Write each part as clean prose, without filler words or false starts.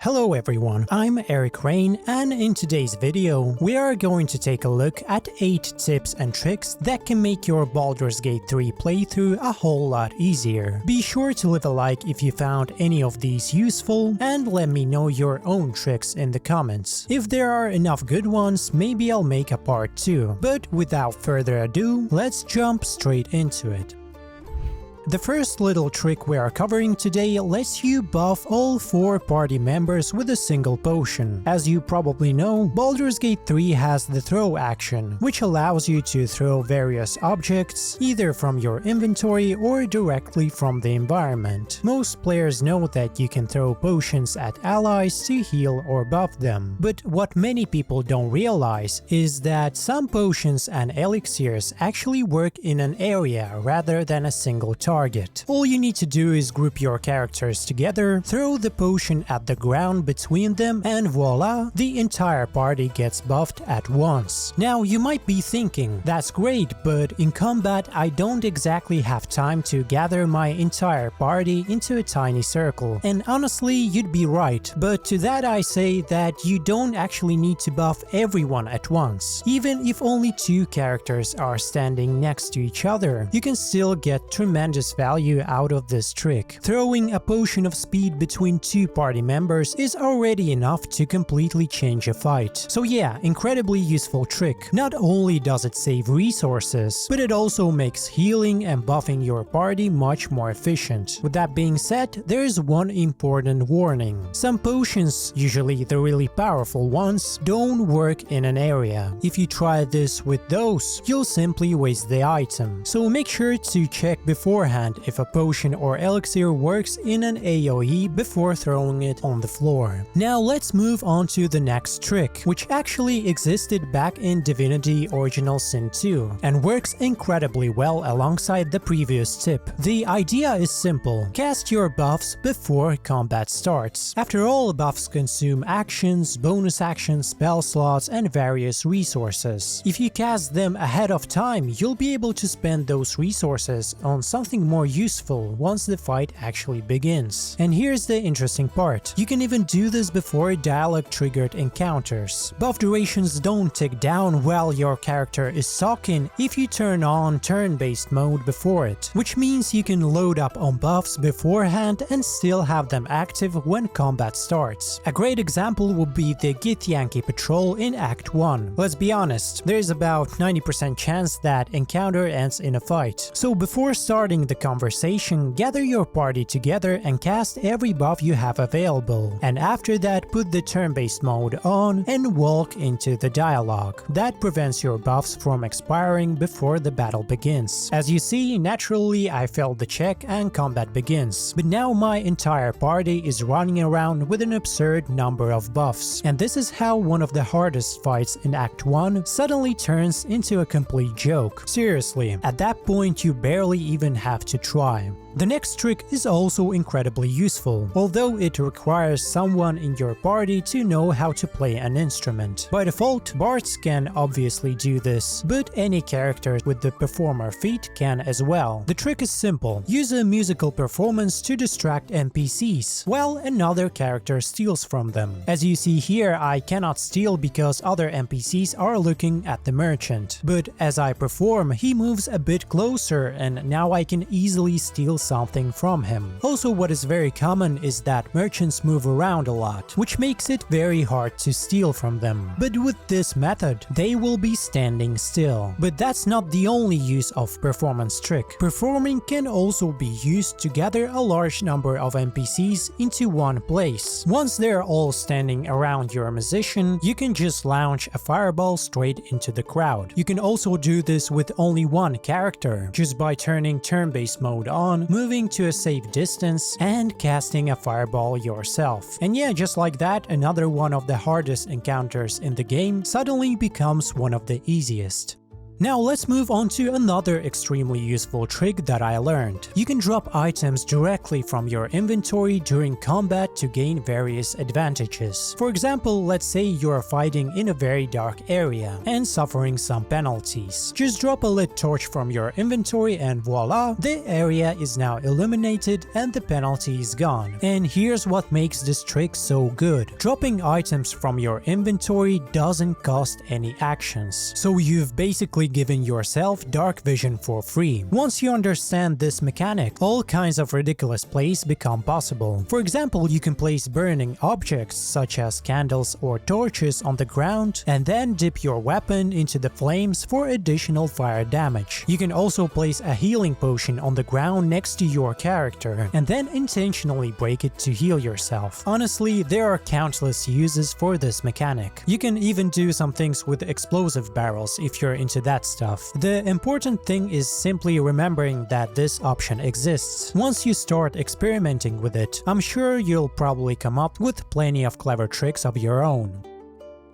Hello everyone, I'm Eric Rain, and in today's video we are going to take a look at 8 tips and tricks that can make your Baldur's Gate 3 playthrough a whole lot easier. Be sure to leave a like if you found any of these useful, and let me know your own tricks in the comments. If there are enough good ones, maybe I'll make a part 2, but without further ado, let's jump straight into it. The first little trick we are covering today lets you buff all 4 party members with a single potion. As you probably know, Baldur's Gate 3 has the throw action, which allows you to throw various objects, either from your inventory or directly from the environment. Most players know that you can throw potions at allies to heal or buff them, but what many people don't realize is that some potions and elixirs actually work in an area rather than a single target. All you need to do is group your characters together, throw the potion at the ground between them, and voila, the entire party gets buffed at once. Now you might be thinking, that's great, but in combat I don't exactly have time to gather my entire party into a tiny circle. And honestly, you'd be right, but to that I say that you don't actually need to buff everyone at once. Even if only 2 characters are standing next to each other, you can still get tremendous value out of this trick. Throwing a potion of speed between 2 party members is already enough to completely change a fight. So yeah, incredibly useful trick. Not only does it save resources, but it also makes healing and buffing your party much more efficient. With that being said, there is one important warning. Some potions, usually the really powerful ones, don't work in an area. If you try this with those, you'll simply waste the item. So make sure to check beforehand if a potion or elixir works in an AoE before throwing it on the floor. Now let's move on to the next trick, which actually existed back in Divinity Original Sin 2 and works incredibly well alongside the previous tip. The idea is simple: cast your buffs before combat starts. After all, buffs consume actions, bonus actions, spell slots, and various resources. If you cast them ahead of time, you'll be able to spend those resources on something more useful once the fight actually begins. And here's the interesting part: you can even do this before dialogue-triggered encounters. Buff durations don't tick down while your character is talking if you turn on turn-based mode before it, which means you can load up on buffs beforehand and still have them active when combat starts. A great example would be the Githyanki patrol in Act 1. Let's be honest, there's about 90% chance that encounter ends in a fight. So before starting the conversation, gather your party together and cast every buff you have available, and after that put the turn-based mode on and walk into the dialogue. That prevents your buffs from expiring before the battle begins. As you see, naturally I failed the check and combat begins, but now my entire party is running around with an absurd number of buffs, and this is how one of the hardest fights in Act 1 suddenly turns into a complete joke. Seriously, at that point you barely even have to try. The next trick is also incredibly useful, although it requires someone in your party to know how to play an instrument. By default, bards can obviously do this, but any character with the performer feat can as well. The trick is simple: use a musical performance to distract NPCs, while another character steals from them. As you see here, I cannot steal because other NPCs are looking at the merchant, but as I perform, he moves a bit closer and now I can easily steal something from him. Also, what is very common is that merchants move around a lot, which makes it very hard to steal from them. But with this method, they will be standing still. But that's not the only use of performance trick. Performing can also be used to gather a large number of NPCs into one place. Once they're all standing around your musician, you can just launch a fireball straight into the crowd. You can also do this with only one character, just by turning turn-based mode on, moving to a safe distance, and casting a fireball yourself. And yeah, just like that, another one of the hardest encounters in the game suddenly becomes one of the easiest. Now let's move on to another extremely useful trick that I learned. You can drop items directly from your inventory during combat to gain various advantages. For example, let's say you're fighting in a very dark area and suffering some penalties. Just drop a lit torch from your inventory and voila, the area is now illuminated and the penalty is gone. And here's what makes this trick so good. Dropping items from your inventory doesn't cost any actions, so you've basically given yourself dark vision for free. Once you understand this mechanic, all kinds of ridiculous plays become possible. For example, you can place burning objects such as candles or torches on the ground and then dip your weapon into the flames for additional fire damage. You can also place a healing potion on the ground next to your character and then intentionally break it to heal yourself. Honestly, there are countless uses for this mechanic. You can even do some things with explosive barrels if you're into that stuff. The important thing is simply remembering that this option exists. Once you start experimenting with it, I'm sure you'll probably come up with plenty of clever tricks of your own.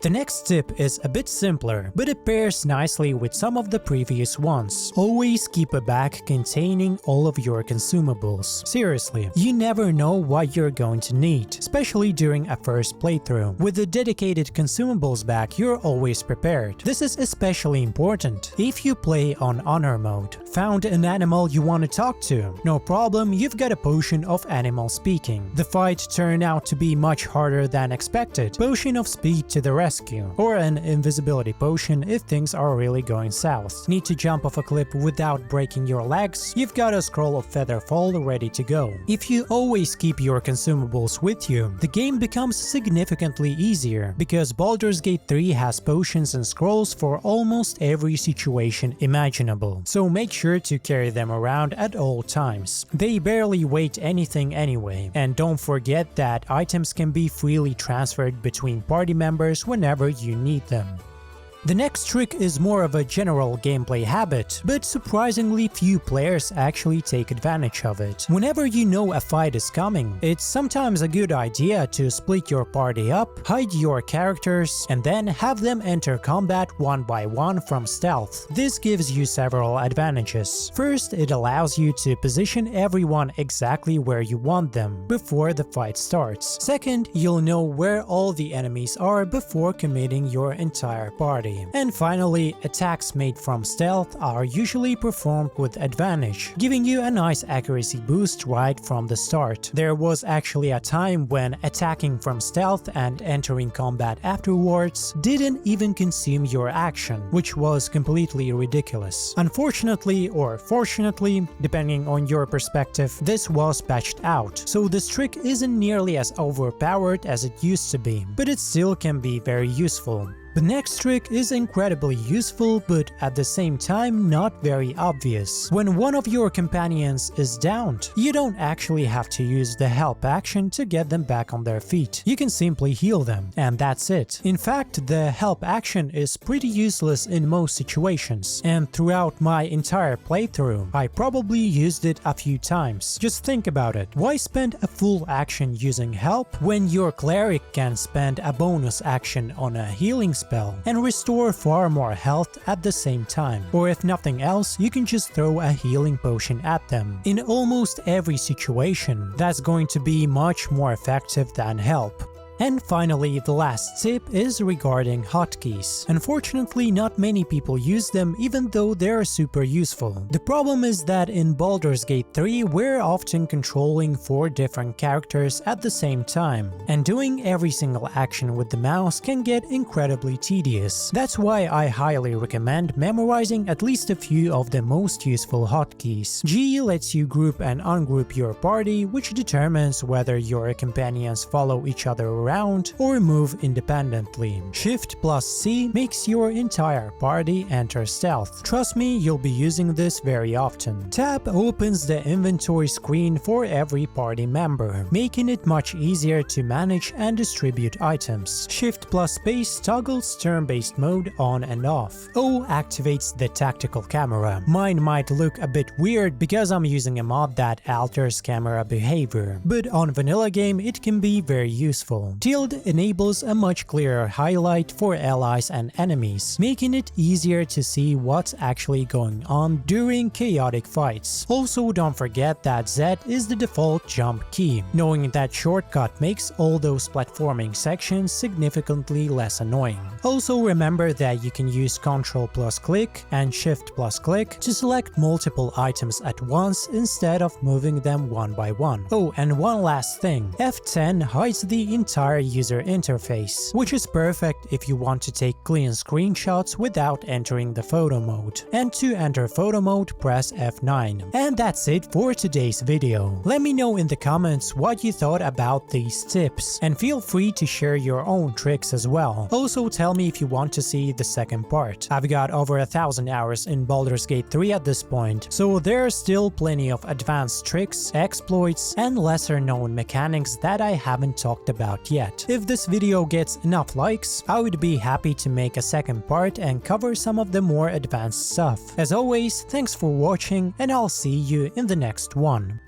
The next tip is a bit simpler, but it pairs nicely with some of the previous ones. Always keep a bag containing all of your consumables. Seriously, you never know what you're going to need, especially during a first playthrough. With a dedicated consumables bag, you're always prepared. This is especially important if you play on honor mode. Found an animal you want to talk to? No problem, you've got a potion of animal speaking. The fight turned out to be much harder than expected. Potion of speed to the rescue. Or an invisibility potion if things are really going south. Need to jump off a cliff without breaking your legs? You've got a scroll of feather fall ready to go. If you always keep your consumables with you, the game becomes significantly easier, because Baldur's Gate 3 has potions and scrolls for almost every situation imaginable, so make sure to carry them around at all times. They barely weigh anything anyway, and don't forget that items can be freely transferred between party members whenever you need them. The next trick is more of a general gameplay habit, but surprisingly few players actually take advantage of it. Whenever you know a fight is coming, it's sometimes a good idea to split your party up, hide your characters, and then have them enter combat one by one from stealth. This gives you several advantages. First, it allows you to position everyone exactly where you want them before the fight starts. Second, you'll know where all the enemies are before committing your entire party. And finally, attacks made from stealth are usually performed with advantage, giving you a nice accuracy boost right from the start. There was actually a time when attacking from stealth and entering combat afterwards didn't even consume your action, which was completely ridiculous. Unfortunately, or fortunately, depending on your perspective, this was patched out, so this trick isn't nearly as overpowered as it used to be, but it still can be very useful. The next trick is incredibly useful, but at the same time not very obvious. When one of your companions is downed, you don't actually have to use the help action to get them back on their feet. You can simply heal them, and that's it. In fact, the help action is pretty useless in most situations, and throughout my entire playthrough, I probably used it a few times. Just think about it. Why spend a full action using help when your cleric can spend a bonus action on a healing spell and restore far more health at the same time? Or if nothing else, you can just throw a healing potion at them. In almost every situation, that's going to be much more effective than help. And finally, the last tip is regarding hotkeys. Unfortunately, not many people use them, even though they're super useful. The problem is that in Baldur's Gate 3, we're often controlling 4 different characters at the same time, and doing every single action with the mouse can get incredibly tedious. That's why I highly recommend memorizing at least a few of the most useful hotkeys. G lets you group and ungroup your party, which determines whether your companions follow each other around or move independently. Shift plus C makes your entire party enter stealth. Trust me, you'll be using this very often. Tab opens the inventory screen for every party member, making it much easier to manage and distribute items. Shift plus space toggles turn-based mode on and off. O activates the tactical camera. Mine might look a bit weird because I'm using a mod that alters camera behavior, but on vanilla game it can be very useful. video. Tilde enables a much clearer highlight for allies and enemies, making it easier to see what's actually going on during chaotic fights. Also, don't forget that Z is the default jump key. Knowing that shortcut makes all those platforming sections significantly less annoying. Also remember that you can use Ctrl plus click and Shift plus click to select multiple items at once instead of moving them one by one. Oh, and one last thing, F10 hides the entire user interface, which is perfect if you want to take clean screenshots without entering the photo mode. And to enter photo mode, press F9. And that's it for today's video. Let me know in the comments what you thought about these tips, and feel free to share your own tricks as well. Also tell me if you want to see the second part. I've got over 1,000 hours in Baldur's Gate 3 at this point, so there are still plenty of advanced tricks, exploits, and lesser known mechanics that I haven't talked about yet. If this video gets enough likes, I would be happy to make a second part and cover some of the more advanced stuff. As always, thanks for watching, and I'll see you in the next one.